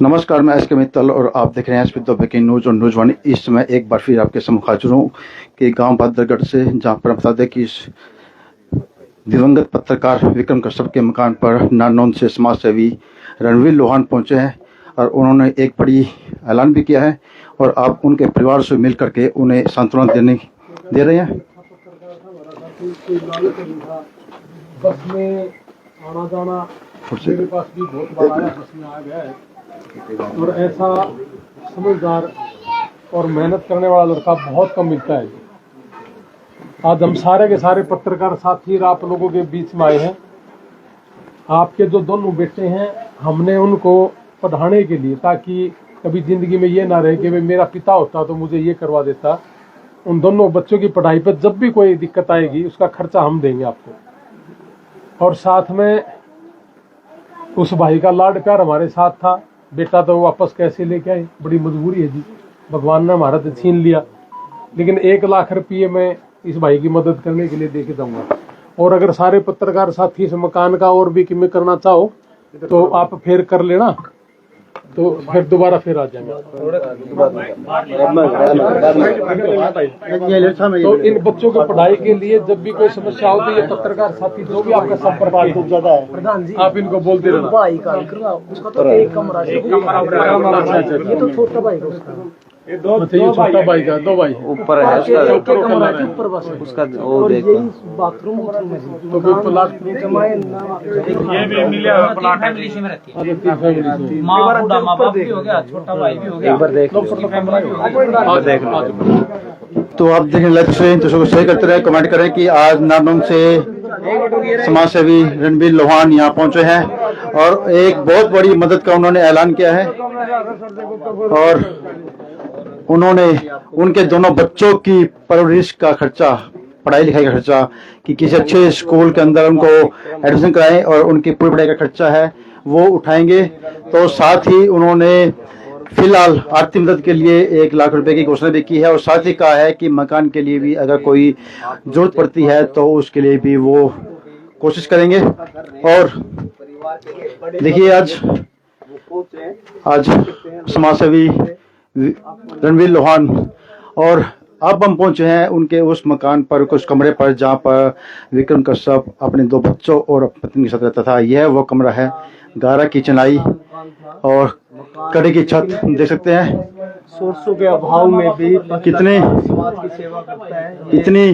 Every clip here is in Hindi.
नमस्कार, मैं एसके मित्तल और आप देख रहे हैं एसपी ब्रेकिंग न्यूज और न्यूज वन। इस समय एक बार फिर आपके सम्मुख हाजिर हूं कि गांव भद्रगढ़ से, जहां पर हम बता दें कि दिवंगत पत्रकार विक्रम कश्यप के मकान पर नारनौंद से समाज सेवी रणवीर लोहान पहुंचे हैं और उन्होंने एक बड़ी ऐलान भी किया है और आप उनके परिवार से मिल करके उन्हें सांत्वना दे रहे हैं। बस में आना जाना मेरे पास भी बहुत बार आया, बस में आ गया है। और ऐसा समझदार और मेहनत करने वाला लड़का बहुत कम मिलता है। आज हम सारे के सारे पत्रकार साथी आप लोगों के बीच में आए हैं। आपके जो दोनों बेटे हैं, हमने उनको पढ़ाने के लिए, ताकि कभी जिंदगी में ये ना रहे कि भाई मेरा पिता होता तो मुझे ये करवा देता। उन दोनों बच्चों की पढ़ाई पर जब भी कोई दिक्कत आएगी उसका खर्चा हम देंगे आपको। और साथ में उस भाई का लाड प्यार हमारे साथ था। बेटा तो वापस कैसे लेके आए, बड़ी मजबूरी है जी, भगवान ने हमारा तो छीन लिया। लेकिन 1 लाख रुपये मैं इस भाई की मदद करने के लिए देके जाऊंगा। और अगर सारे पत्रकार साथी इस मकान का और भी कीमत करना चाहो तो आप फिर कर लेना, तो फिर दोबारा फिर आ जाएंगे। तो इन बच्चों की पढ़ाई के लिए जब भी कोई समस्या होती है, पत्रकार साथी जो भी आपका संपर्क है, प्रधान जी आप इनको बोलते रहना। भाई का उसका तो एक कमरा है, ये तो छोटा भाई का उसका। ये छोटा भाई का 2 भाई ऊपर है उसका, कमरा के ऊपर बस उसका वो देखो बाथरूम में तो कोई प्लाट जमाए ना। ये भी मिले प्लाट है, फैमिली में रहती है। माँ बूढ़ा, माँ बाप भी हो गया, छोटा भाई भी हो गया, एक बार देख लो, देख लो। तो आप देखें, लाइक से तो शेयर करते रहे, कमेंट करें कि आज नारनौंद से समाज सेवी रणवीर लोहान यहाँ पहुंचे हैं और एक बहुत बड़ी मदद का उन्होंने ऐलान किया है। और उन्होंने उनके दोनों बच्चों की परवरिश का खर्चा, पढ़ाई लिखाई का खर्चा, कि किसी अच्छे स्कूल के अंदर उनको एडमिशन कराएं और उनकी पूरी पढ़ाई का खर्चा है वो उठाएंगे। तो साथ ही उन्होंने फिलहाल आर्थिक मदद के लिए 1 लाख रुपए की घोषणा भी की है और साथ ही कहा है कि मकान के लिए भी अगर कोई जरूरत पड़ती है तो उसके लिए भी वो कोशिश करेंगे। और देखिए, आज समाज सेवी रणवीर लोहान और अब हम पहुंचे हैं उनके उस मकान पर, कुछ कमरे पर, जहां पर विक्रम कश्यप अपने 2 बच्चों और पत्नी के साथ रहता था। यह वो कमरा है, गारा की चिनाई और कड़े की छत देख सकते हैं। सोर्सों के अभाव में भी कितने समाज की सेवा करता है, इतनी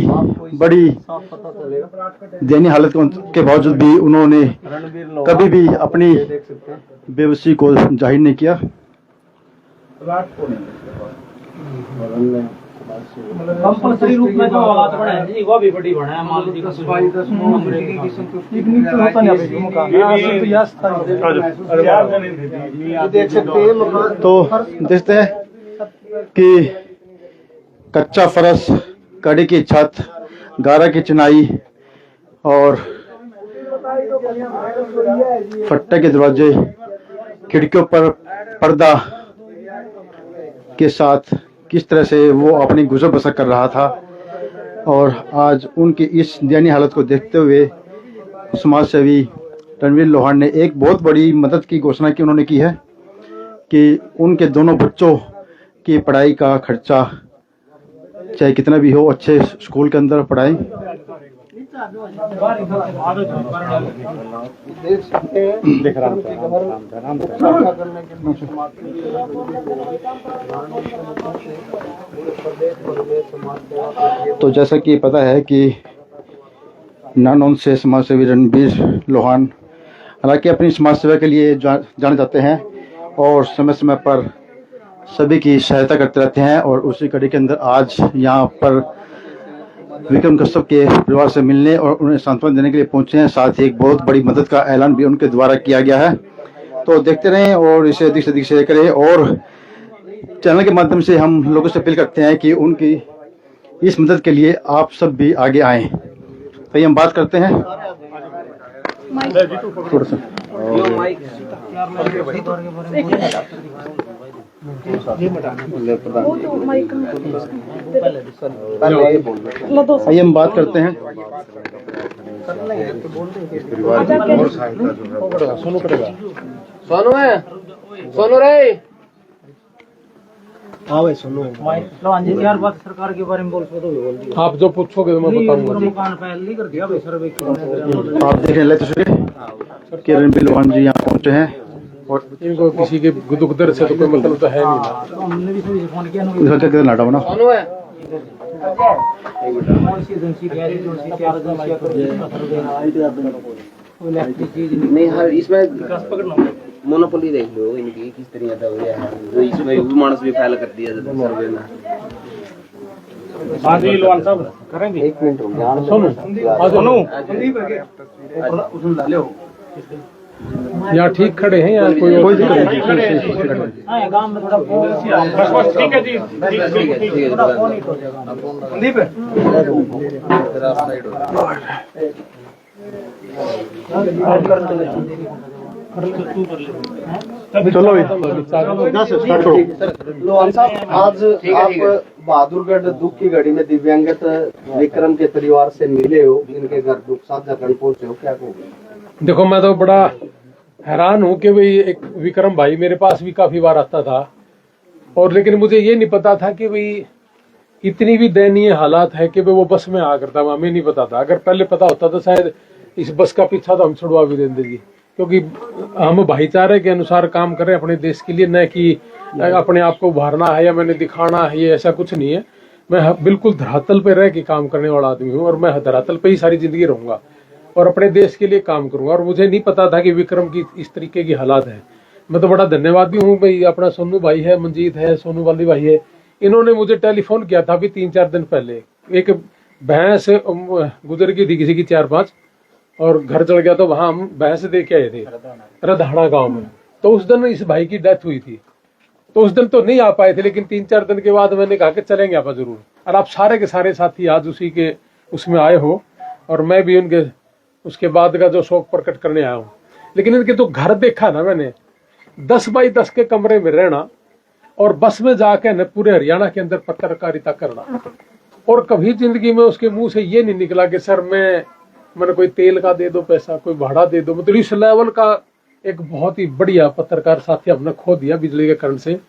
बड़ी पता चलेगा। दयनीय हालत के बावजूद भी उन्होंने कभी भी अपनी बेबसी को जाहिर नहीं किया। कंपल्सरी रूप में जो हालात बने हैं जी, वो भी बड़ी बना है। मान लीजिए सफाई देख सकते हैं। तो देखते हैं कि कच्चा फर्श, कड़ी की छत, गारा की चिनाई और फट्टे के दरवाजे, खिड़कियों पर पर्दा के साथ किस तरह से वो अपनी गुजर बसर कर रहा था। और आज उनकी इस दयनीय हालत को देखते हुए समाज सेवी रणवीर लोहान ने एक बहुत बड़ी मदद की घोषणा की। उन्होंने की है कि उनके दोनों बच्चों की पढ़ाई का खर्चा चाहे कितना भी हो, अच्छे स्कूल के अंदर पढ़ाएं। तो जैसा कि पता है कि नारनौंद से समाज सेवी रणवीर लोहान हालांकि अपनी समाज सेवा के लिए जाने जाते हैं और समय समय पर सभी की सहायता करते रहते हैं। और उसी कड़ी के अंदर आज यहाँ पर विक्रम कश्यप के परिवार से मिलने और उन्हें सांत्वना देने के लिए पहुंचे हैं। साथ ही एक बहुत बड़ी मदद का ऐलान भी उनके द्वारा किया गया है। तो देखते रहें और इसे अधिक से अधिक शेयर करें। और चैनल के माध्यम से हम लोगों से अपील करते हैं कि उनकी इस मदद के लिए आप सब भी आगे आएं। तो हम बात करते हैं थोड़ा सा। आइए हम बात करते हैं। सोनू है, सोनू रे। हाँ भाई सुनो, लवान जी यार बात सरकार के बारे में बोल दिया। आप जो पूछोगे तो मैं बताऊंगा। मकान पहले कर दिया भाई सर्वे। आप देख रहे हैं तस्वीरें कि रणबीर लोहान जी यहाँ पहुंचे हैं और इनको किसी के गुदुगदर से तो कोई मतलब तो है नहीं ना। तो हमने भी सभी से फोन किया ना, इसका क्या नाटा बना। सोनू है। कौन सी एजेंसी की है, कौन सी क्या एजेंसी कोई इलेक्ट्रिक चीज नहीं हर इसमें विकास पकड़ना मोनोपोली देख लो इनकी किस तरह का है, जो इसमें भी मानस भी फाइल कर दिया जाता है सर्वे में। हाँ जी लोहान साहब करेंगे। एक मिनट रुक जाओ। सुनो यहाँ ठीक खड़े हैं या कोई दिक्कत नहीं। हाँ गांव में थोड़ा ठीक है जी, ठीक है थोड़ा फोन ही हो जाएगा। चलो यहाँ से स्टार्ट करो। लोहान साहब, आज आप बहादुरगढ़ दुख की घड़ी में दिव्यांगत विक्रम के परिवार से मिले हो, इनके घर दुख साझा करने पहुंचे हो, क्या कहोगे? देखो मैं तो बड़ा हैरान हूँ कि भाई एक विक्रम भाई मेरे पास भी काफी बार आता था, और लेकिन मुझे ये नहीं पता था कि भाई इतनी भी दयनीय हालात है कि भाई वो बस में आ करता, हमें नहीं पता था। अगर पहले पता होता तो शायद इस बस का पीछा तो हम छुड़वा भी देते जी, क्योंकि हम भाईचारे के अनुसार काम करें अपने देश के लिए, न कि अपने आप को उभारना है या मैंने दिखाना है, ये ऐसा कुछ नहीं है। मैं बिल्कुल धरातल पे रह के काम करने वाला आदमी हूँ, और मैं धरातल पे ही सारी जिंदगी रहूंगा और अपने देश के लिए काम करूंगा। और मुझे नहीं पता था कि विक्रम की इस तरीके की हालात है। मैं तो बड़ा धन्यवादी हूँ भाई, अपना सोनू भाई है, मंजीत है, सोनू वाली भाई है, इन्होंने मुझे टेलीफोन किया था अभी 3-4 दिन पहले। एक भैंस गुजर गई थी किसी की 4-5, और घर चढ़ गया तो वहां हम भैंस देख के आए थे रधाड़ा गांव में। तो उस दिन इस भाई की डेथ हुई थी, तो उस दिन तो नहीं आ पाए थे, लेकिन 3-4 दिन के बाद मैंने कहा कि चलेंगे आप जरूर। और आप सारे के सारे साथी आज उसी के उसमें आए हो, और मैं भी उनके उसके बाद का जो शौक प्रकट करने आया हूँ। लेकिन इनके तो घर देखा ना मैंने, 10 बाई 10 के कमरे में रहना, और बस में जाके न पूरे हरियाणा के अंदर पत्रकारिता करना, और कभी जिंदगी में उसके मुंह से ये नहीं निकला कि सर मैंने कोई तेल का दे दो पैसा, कोई भाड़ा दे दो। मतलब इस लेवल का एक बहुत ही बढ़िया पत्रकार साथी हमने खो दिया बिजली के कारण से।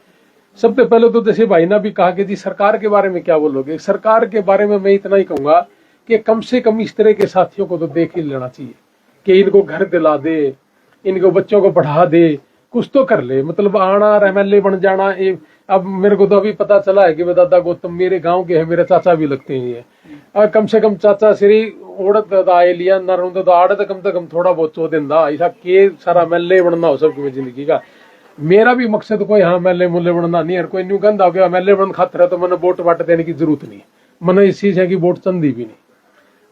सबसे पहले तो जैसे भाई ने भी कहा कि जी सरकार के बारे में क्या बोलोगे, सरकार के बारे में मैं इतना ही कहूंगा कि कम से कम इस तरह के साथियों को तो देख ही लेना चाहिए कि इनको घर दिला दे, इनको बच्चों को पढ़ा दे, कुछ तो कर ले। मतलब आना और MLA बन जाना, अब मेरे को तो अभी पता चला है कि वे दादा गौतम मेरे गांव के है, मेरे चाचा भी लगते हैं ये। और कम से कम चाचा श्री ओढ़त आए लिया नर तो आड़त कम से कम थोड़ा बहुत 14 दिन दा ऐसा के सारा MLA बनना हो सबकी जिंदगी का। मेरा भी मकसद कोई हाँ MLA मुल्ले बनना नहीं है, कोई न्यू गंदा हो गया MLA बन खातर है तो मैंने वोट वाट देने की जरूरत नहीं है। मैंने इस चीज है कि वोट चंदी भी नहीं,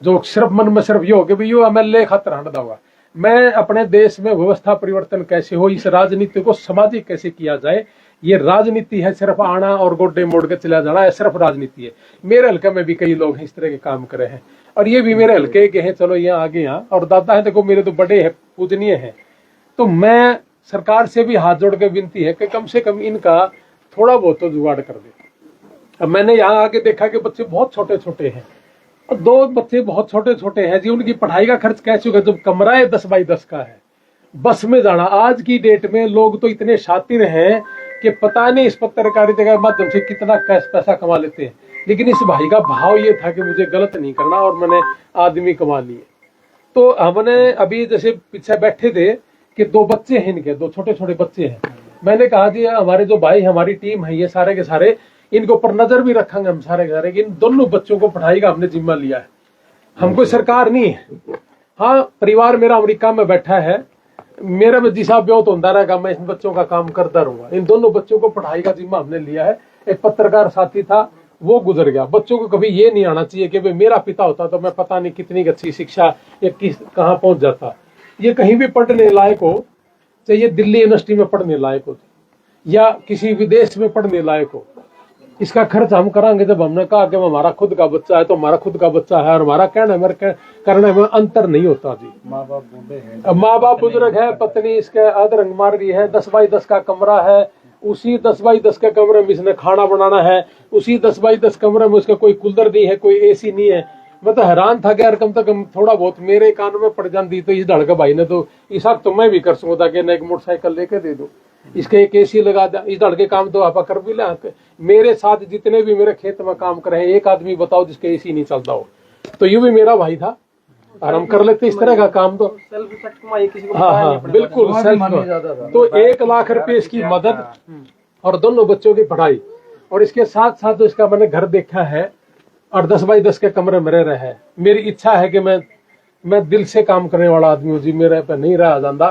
जो सिर्फ मन में सिर्फ ये हो कि भाई यो MLA खातर हट होगा। मैं अपने देश में व्यवस्था परिवर्तन कैसे हो, इस राजनीति को सामाजिक कैसे किया जाए, ये राजनीति है। सिर्फ आना और गोड्डे मोड़ के चला जाना है, सिर्फ राजनीति है। मेरे हल्के में भी कई लोग हैं इस तरह के काम करे हैं, और ये भी मेरे हल्के के हैं, चलो यहाँ आगे यहाँ और दादा है देखो मेरे तो बड़े हैं, पूजनीय हैं। तो मैं सरकार से भी हाथ जोड़ के विनती है कि कम से कम इनका थोड़ा बहुत तो जुगाड़ कर दे। अब मैंने यहाँ आके देखा कि बच्चे बहुत छोटे छोटे हैं, और 2 बच्चे बहुत छोटे छोटे हैं जी, उनकी पढ़ाई का खर्च कैसे होगा जब कमरा है 10 बाई 10 का है, बस में जाना। आज की डेट में लोग तो इतने शातिर हैं कि पता नहीं इस पत्रकारिता के माध्यम से कितना कैश पैसा कमा लेते हैं। लेकिन इस भाई का भाव ये था कि मुझे गलत नहीं करना और मैंने आदमी कमा लिए। तो हमने अभी जैसे पीछे बैठे थे कि 2 बच्चे हैं इनके, 2 छोटे छोटे बच्चे हैं। मैंने कहा जी हमारे जो भाई हमारी टीम है ये सारे के सारे, इनके ऊपर नजर भी रखेंगे हम सारे के सारे, इन दोनों बच्चों को पढ़ाई का हमने जिम्मा लिया है। हम कोई सरकार नहीं है। हाँ परिवार मेरा अमेरिका में बैठा है, मेरा में जिसा ब्योत होता रहेगा मैं इन बच्चों का काम करता रहूंगा। इन दोनों बच्चों को पढ़ाई का जिम्मा हमने लिया है। एक पत्रकार साथी था वो गुजर गया। बच्चों को कभी ये नहीं आना चाहिए कि भाई मेरा पिता होता तो मैं पता नहीं कितनी अच्छी शिक्षा या कहाँ पहुंच जाता। ये कहीं भी पढ़ने लायक हो, चाहे ये दिल्ली यूनिवर्सिटी में पढ़ने लायक हो या किसी विदेश में पढ़ने लायक हो, इसका खर्च हम करांगे। जब हमने कहा कि हमारा खुद का बच्चा है तो हमारा खुद का बच्चा है, और हमारा कहना मेरे करने में अंतर नहीं होता जी। माँ बाप बुजुर्ग है, पत्नी इसके अधरंग मार रही है, 10 बाई 10 का कमरा है, उसी 10 बाई 10 के कमरे में इसने खाना बनाना है, उसी 10 बाई 10 कमरे में उसका कोई कूलर नहीं है, कोई AC नहीं है। मैं तो हैरान था कि यार कम से कम थोड़ा बहुत मेरे कान में पड़ जाती तो इस ढड़का भाई ने तो इस हक तो मैं भी कर सकता कि एक मोटरसाइकिल लेके दे दो, इसके एक एसी लगा दिया, इस ढड़के काम तो आप कर भी ले। मेरे साथ जितने भी मेरे खेत में काम कर रहे हैं एक आदमी बताओ जिसके एसी नहीं चलता हो, तो यूं भी मेरा भाई था और हम कर लेते इस तरह का काम। तो हाँ बिल्कुल सेल्फ। तो 1 लाख रुपए इसकी मदद और दोनों बच्चों की पढ़ाई, और इसके साथ साथ तो इसका मैंने घर देखा है और 10 बाई 10 के कमरे में रह रहे हैं। मेरी इच्छा है कि मैं दिल से काम करने वाला आदमी हूँ जी, मेरे पे नहीं रहा जाता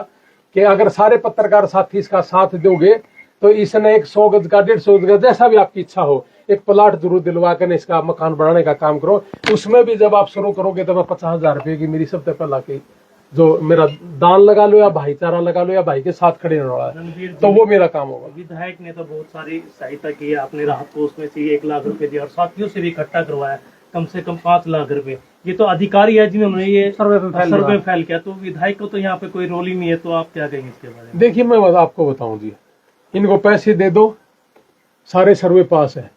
कि अगर सारे पत्रकार साथी इसका साथ दोगे तो इसने एक 100 गज का 150 गज जैसा भी आपकी इच्छा हो एक प्लाट जरूर दिलवा कर इसका मकान बनाने का काम करो। उसमें भी जब आप शुरू करोगे तो मैं 50,000 रुपए की मेरी सबसे पहला की जो मेरा दान लगा लो या भाईचारा लगा लो या भाई के साथ खड़े रहने वाला है, तो वो मेरा काम होगा। विधायक ने तो बहुत सारी सहायता की है, आपने राहत कोष में से 1 लाख रुपए दिया और साथियों से भी इकट्ठा करवाया कम से कम 5 लाख रुपए। ये तो अधिकारी है जिन्होंने ये सर्वे फैल किया, तो विधायक को तो यहाँ पे कोई रोल ही नहीं है, तो आप क्या कहेंगे इसके बारे में? देखिए मैं आपको बताऊं जी, इनको पैसे दे दो सारे सर्वे पास है,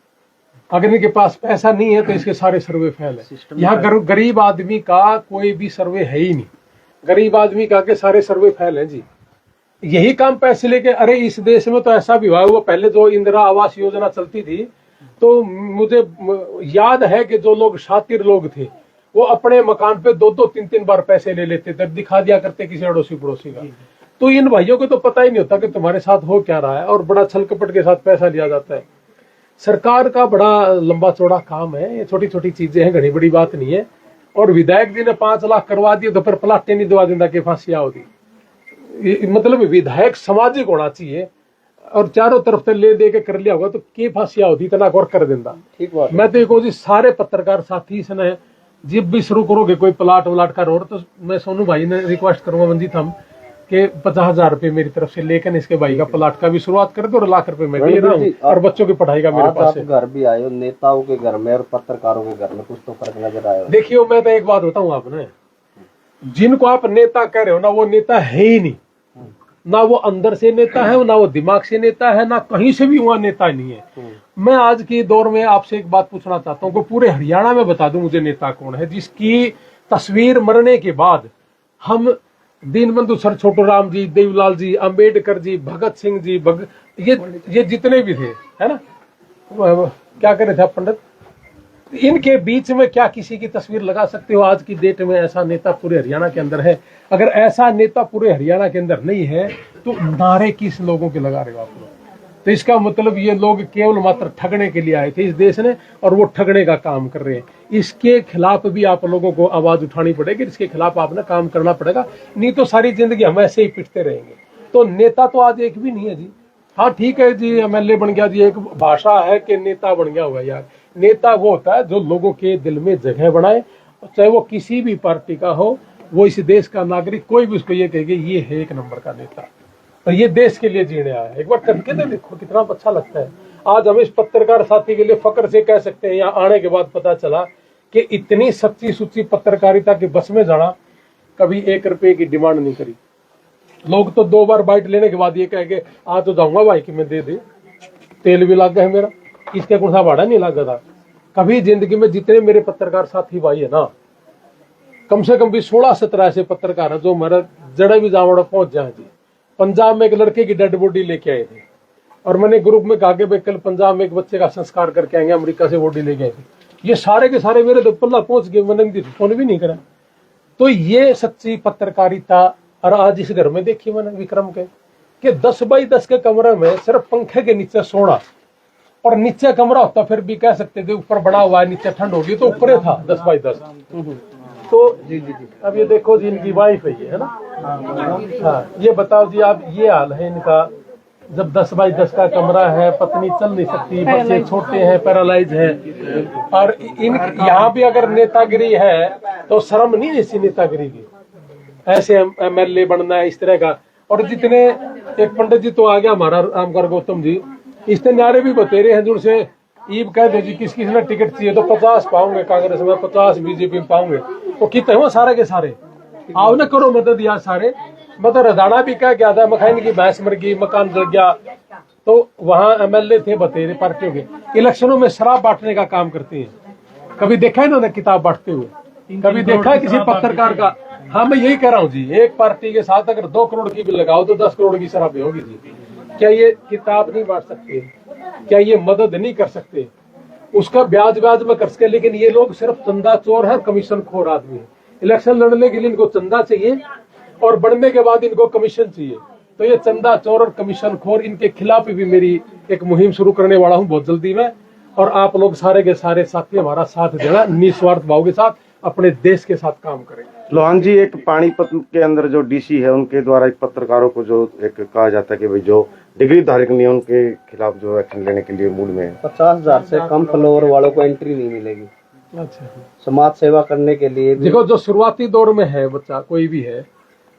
अगर इनके पास पैसा नहीं है तो इसके सारे सर्वे फेल है। यहाँ गरीब आदमी का कोई भी सर्वे है ही नहीं, गरीब आदमी का के सारे सर्वे फेल है जी। यही काम पैसे लेके, अरे इस देश में तो ऐसा भी हुआ, वो पहले जो इंदिरा आवास योजना चलती थी तो मुझे याद है कि जो लोग शातिर लोग थे वो अपने मकान पे 2-2, 3-3 बार पैसे ले लेते थे, दिखा दिया करते किसी अड़ोसी पड़ोसी का। तो इन भाइयों को तो पता ही नहीं होता कि तुम्हारे साथ हो क्या रहा है, और बड़ा छल कपट के साथ पैसा लिया जाता है। सरकार का बड़ा लंबा चौड़ा काम है, ये छोटी छोटी चीजें हैं, घनी बड़ी बात नहीं है। और विधायक जी ने 5 लाख करवा दिए तो फिर प्लाटे नहीं दवा देता कि फांसियां होती। मतलब विधायक सामाजिक होना चाहिए, और चारों तरफ से ले दे के कर लिया होगा तो के फांसियां होती इतना गौर कर देता। मैं तो एक सारे पत्रकार साथी इसने जब भी शुरू करोगे कोई प्लाट व्लाट का रोड, तो मैं सोनू भाई ने रिक्वेस्ट करूंगा मंजीत हम कि 50,000 रुपए मेरी तरफ से लेकर इसके भाई का प्लाट का भी शुरुआत कर दो, और 1 लाख रुपए मैं दे रहा हूँ, और बच्चों की पढ़ाई का मेरे पास है। घर भी आए हो, नेताओं के घर में और पत्रकारों के घर में कुछ तो फर्क नजर आया? देखिए मैं तो एक बात बताऊं आपने, जिनको आप नेता कह रहे हो ना वो नेता है ही नहीं, ना वो अंदर से नेता है, ना वो दिमाग से नेता है, ना कहीं से भी वहां नेता नहीं है। मैं आज के दौर में आपसे एक बात पूछना चाहता हूँ कि पूरे हरियाणा में बता दूं मुझे नेता कौन है जिसकी तस्वीर मरने के बाद हम दीनबंधु सर छोटू राम जी, देवीलाल जी, अंबेडकर जी, भगत सिंह जी, ये जितने भी थे, है ना, क्या करे थे पंडित, इनके बीच में क्या किसी की तस्वीर लगा सकते हो? आज की डेट में ऐसा नेता पूरे हरियाणा के अंदर है? अगर ऐसा नेता पूरे हरियाणा के अंदर नहीं है तो नारे किस लोगों के लगा रहे हो आप लोग? तो इसका मतलब ये लोग केवल मात्र ठगने के लिए आए थे इस देश ने, और वो ठगने का काम कर रहे हैं। इसके खिलाफ भी आप लोगों को आवाज उठानी पड़ेगी, इसके खिलाफ आपने काम करना पड़ेगा, नहीं तो सारी जिंदगी हम ऐसे ही पिटते रहेंगे। तो नेता तो आज एक भी नहीं है जी। हाँ ठीक है जी, MLA बन गया जी, एक भाषा है कि नेता बन गया होगा। यार नेता वो होता है जो लोगों के दिल में जगह बनाए, चाहे वो किसी भी पार्टी का हो, वो इस देश का नागरिक, कोई भी उसको ये कहेगा ये है 1 नंबर का नेता, और ये देश के लिए जीने आया है। एक बार करके तो देखो कितना अच्छा लगता है। आज हम इस पत्रकार साथी के लिए फक्र से कह सकते हैं, यहाँ आने के बाद पता चला कि इतनी सच्ची सुच्ची पत्रकारिता के बस में जाना, कभी 1 रुपए की डिमांड नहीं करी। लोग तो 2 बार बाइट लेने के बाद ये कहेंगे आ तो जाऊंगा भाई कि मैं दे दे, तेल भी लग गया है मेरा, इसके कौन सा भाड़ा नहीं लगा था। कभी जिंदगी में जितने मेरे पत्रकार साथी भाई है ना, कम से कम भी 16-17 ऐसे पत्रकार है जो मेरा जड़े भी जावड़ा पहुंच जाए जी। पंजाब में एक लड़के की डेड बॉडी लेके आए थे, और मैंने ग्रुप में कहा कि कल पंजाब में एक बच्चे का संस्कार करके आएंगे, अमेरिका से बॉडी लेके आए थे। ये सारे के सारे मेरे पल्ला पहुंच गए, मैंने फोन भी नहीं करा। तो ये सच्ची पत्रकारिता। और आज इस घर में देखिए मैंने विक्रम के कि 10 बाई 10 के कमरे में सिर्फ पंखे के नीचे सोना, और नीचे कमरा होता फिर भी कह सकते थे ऊपर बड़ा हुआ है, नीचे ठंड होगी, तो ऊपर था 10 बाई 10। तो जी अब ये देखो जी, इनकी वाइफ है ये, है ना। हाँ ये बताओ जी आप, ये हाल है इनका। जब 10 बाई 10 का कमरा है, पत्नी चल नहीं सकती, बच्चे छोटे हैं, पैरालाइज है, और इन यहाँ भी अगर नेतागिरी है तो शर्म नहीं है इसी नेतागिरी की। ऐसे MLA बनना है इस तरह का। और जितने एक पंडित जी तो आ गया हमारा रामकर गौतम जी, इसने नारे भी बतेरे हैं जुड़ से ईब कह दो जी किस किस ने टिकट चाहिए तो 50 पाऊंगे कांग्रेस में, 50 बीजेपी में पाऊंगे। तो कितने हो सारे के सारे, आओ ना करो मदद यार सारे। मतलब रदाना भी कह गया था, मखाइन की भैंस मर गई, मकान जल गया। तो वहाँ MLA थे बतेरे पार्टियों के, इलेक्शनों में शराब बांटने का काम करती है। कभी देखा है इन्होंने किताब बांटते हुए? कभी देखा है किसी पत्रकार का? हाँ, मैं यही कह रहा हूँ जी, एक पार्टी के साथ अगर 2 करोड़ की भी लगाओ तो 10 करोड़ की शराबें होगी जी। क्या ये किताब नहीं बांट सकते? क्या ये मदद नहीं कर सकते? उसका ब्याज में कर सके, लेकिन ये लोग सिर्फ चंदा चोर है, कमीशन खोर आदमी है। इलेक्शन लड़ने के लिए इनको चंदा चाहिए और बढ़ने के बाद इनको कमीशन चाहिए। तो ये चंदा चोर और कमीशन खोर, इनके खिलाफ भी मेरी एक मुहिम शुरू करने वाला हूँ बहुत जल्दी में। और आप लोग सारे के सारे साथी हमारा साथ देना, निस्वार्थ भाव के साथ अपने देश के साथ काम करेंगे। लोहान जी, एक पानीपत के अंदर जो डीसी है उनके द्वारा एक पत्रकारों को जो एक कहा जाता है कि भाई जो डिग्री धारक नहीं है उनके खिलाफ जो एक्शन लेने के लिए मूड में है। 50,000 से कम फॉलोअर वालों को एंट्री नहीं मिलेगी। अच्छा, समाज सेवा करने के लिए देखो, जो शुरुआती दौर में है बच्चा कोई भी है,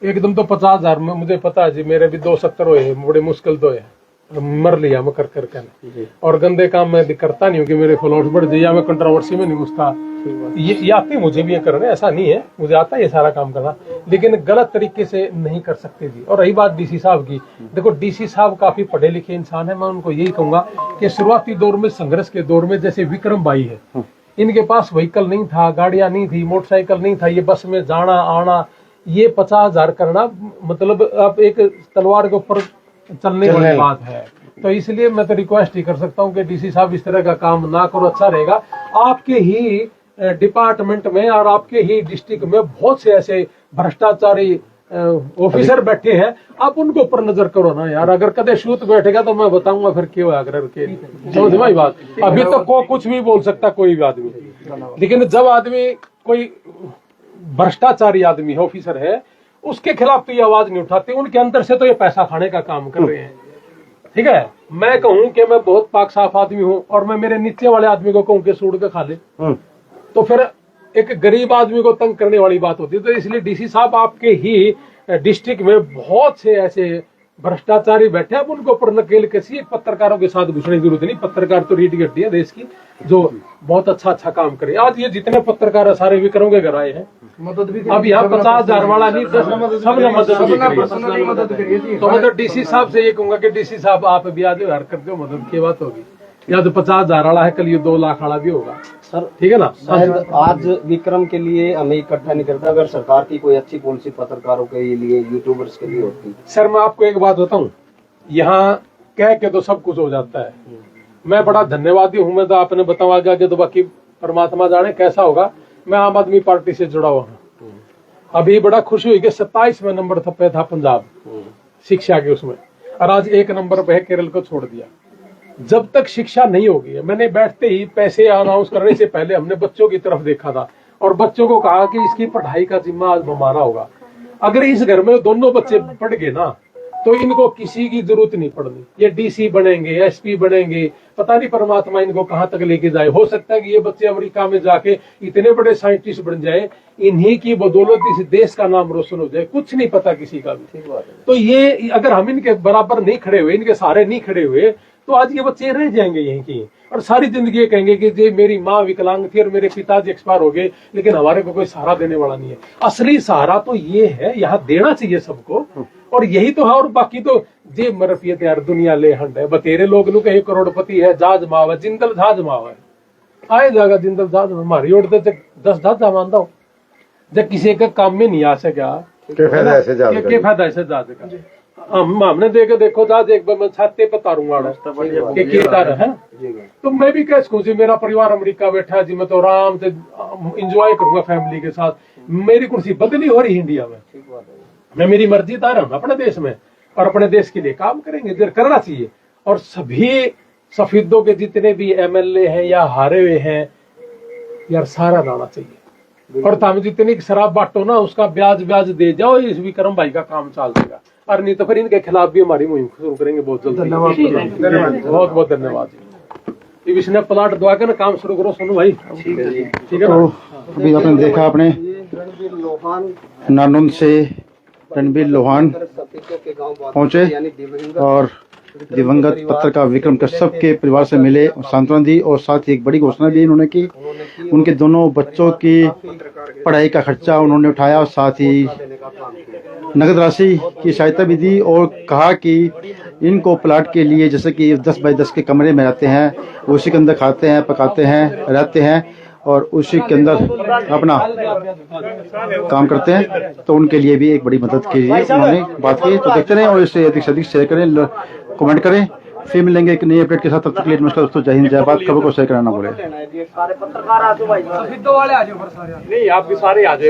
एकदम तो 50,000 में मुझे पता है जी, मेरे भी 2 70 हुए, बड़े मुश्किल तो है, मर लिया मैं कर करके। और गंदे काम मैं करता नहीं हूँ कि मेरे फॉलोअर्स बढ़ जाए, या मैं कंट्रोवर्सी में नहीं घुसता। ये आती है मुझे भी ये करना, ऐसा नहीं है, मुझे आता है ये सारा काम करना, लेकिन गलत तरीके से नहीं कर सकते जी। और रही बात डीसी साहब की, देखो डीसी साहब काफी पढ़े लिखे इंसान है, मैं उनको यही कहूंगा कि शुरुआती दौर में, संघर्ष के दौर में, जैसे विक्रम भाई है, इनके पास व्हीकल नहीं था, गाड़ियां नहीं थी, मोटरसाइकिल नहीं था, ये बस में जाना आना, ये 50,000 करना मतलब अब एक तलवार के ऊपर चलने वाली बात है। तो इसलिए मैं तो रिक्वेस्ट ही कर सकता हूँ कि डीसी साहब इस तरह का काम ना करो, अच्छा रहेगा। आपके ही डिपार्टमेंट में और आपके ही डिस्ट्रिक्ट में बहुत से ऐसे भ्रष्टाचारी ऑफिसर बैठे हैं, आप उनको ऊपर नजर करो ना यार। अगर कदे शूत बैठेगा तो मैं बताऊंगा फिर क्यों अगर के, समझ में बात। अभी तो को कुछ भी बोल सकता कोई भी आदमी, लेकिन जब आदमी कोई भ्रष्टाचारी आदमी ऑफिसर है, उसके खिलाफ तो ये आवाज नहीं उठाते, उनके अंदर से तो ये पैसा खाने का काम कर रहे हैं। ठीक है, मैं कहूँ कि मैं बहुत पाक साफ आदमी हूँ और मैं मेरे नीचे वाले आदमी को कहूँ कि सूड़ के खा ले, तो फिर एक गरीब आदमी को तंग करने वाली बात होती है। तो इसलिए डीसी साहब आपके ही डिस्ट्रिक्ट में बहुत से ऐसे भ्रष्टाचारी बैठे हैं, अब उनको ऊपर नकेल किसी पत्रकारों के साथ घुसने की जरूरत नहीं। पत्रकार तो रीढ़ की हड्डी है देश की, जो बहुत अच्छा काम करे। आज ये जितने पत्रकार है सारे विक्रम के घर आए हैं, मदद भी अब यहाँ 50,000 वाला नहीं, सबने मदद करी। तो मतलब डीसी साहब से ये कहूंगा कि डीसी साहब आप भी आज हरकत दो, मदद की बात होगी। या तो 50,000 वाला है, कल ये 2 लाख वाला भी होगा सर, ठीक है ना। शायद आज विक्रम के लिए हमें इकट्ठा नहीं करता, अगर सरकार की कोई अच्छी पॉलिसी पत्रकारों के लिए, यूट्यूबर्स के लिए होती। सर मैं आपको एक बात बताऊं, यहाँ कह के तो सब कुछ हो जाता है। मैं बड़ा धन्यवादी हूँ, मैं तो आपने बताया कि तो बाकी परमात्मा जाने कैसा होगा। मैं आम आदमी पार्टी से जुड़ा हुआ हूँ, अभी बड़ा खुशी हुई कि 27वें नंबर पे था पंजाब शिक्षा के उसमें, और आज 1 नंबर पे है, केरल को छोड़ दिया। जब तक शिक्षा नहीं होगी, मैंने बैठते ही पैसे अनाउंस करने से पहले हमने बच्चों की तरफ देखा था और बच्चों को कहा कि इसकी पढ़ाई का जिम्मा आज हमारा होगा। अगर इस घर में दोनों बच्चे पढ़ गए ना, तो इनको किसी की जरूरत नहीं पड़नी। ये डीसी बनेंगे, एसपी बनेंगे, पता नहीं परमात्मा इनको कहाँ तक लेके जाए। हो सकता है कि ये बच्चे अमेरिका में जाके इतने बड़े साइंटिस्ट बन जाए, इन्हीं की बदौलत इस देश का नाम रोशन हो जाए, कुछ नहीं पता किसी का भी। तो ये अगर हम इनके बराबर नहीं खड़े हुए, इनके सहारे नहीं खड़े हुए, तो आज ये बच्चे रह जाएंगे यहीं की और सारी जिंदगी ये कहेंगे कि जी मेरी माँ विकलांग थी और मेरे पिताजी एक्सपायर हो गए, लेकिन हमारे को कोई सहारा देने वाला नहीं है। असली सहारा तो ये है, यहाँ देना चाहिए सबको, और यही तो है। और बाकी तो जे मरफियत यार दुनिया ले हंड है, बतेरे लोग नु कहीं करोड़पति है, जहाज माव है, जिंदल जहाज माव है, आए जाएगा जिंदल जहाज हमारी ओर तो 10 जहाज मानता हूँ। जब किसी का काम में नहीं आ सका, क्या फायदा ऐसे जहाज का। हमने देखो जहाज एक बार मैं छाते पे तारूंगा है, तो मैं भी कैसे खुशी, मेरा परिवार अमेरिका बैठा जी, मैं तो आराम से इंजॉय करूंगा फैमिली के साथ। मेरी कुर्सी बदली हो रही इंडिया में, मैं मेरी मर्जी था रहा अपने देश में, और अपने देश के लिए काम करेंगे, करना चाहिए। और सभी सफेदों के जितने भी MLA हैं या हारे हुए हैं यार, सारा लाना चाहिए। और तुम जितनी शराब बांटो ना, उसका ब्याज दे जाओ, इस विक्रम भाई का काम चल जाएगा। और नहीं तो फिर इनके खिलाफ भी हमारी मुहिम शुरू करेंगे बहुत जल्दी। बहुत बहुत धन्यवाद। इसने प्लाट दवा के ना काम शुरू करो सोनू भाई, ठीक है। तो अभी आपने देखा, आपने नानून से रणबीर लोहान पहुंचे और दिवंगत पत्रकार विक्रम कश्यप के परिवार से मिले, सांत्वना दी, और साथ ही एक बड़ी घोषणा भी इन्होंने की। उनके दोनों बच्चों की पढ़ाई का खर्चा उन्होंने उठाया और साथ ही नगद राशि की सहायता भी दी, और कहा कि इनको प्लाट के लिए, जैसे कि 10 बाय 10 के कमरे में रहते हैं, उसी के अंदर खाते हैं, पकाते हैं, रहते हैं, और उसी के अंदर अपना काम करते हैं, तो उनके लिए भी एक बड़ी मदद के लिए उन्होंने बात की। तो देखते रहें और इसे अधिक से अधिक शेयर करें, कमेंट करें। फिर मिलेंगे एक नई अपडेट के साथ, तब तक के लिए नमस्कार दोस्तों, जय हिंद जय भारत। खबर को शेयर करना ना भूलें। नहीं आप भी सारे आ जाए।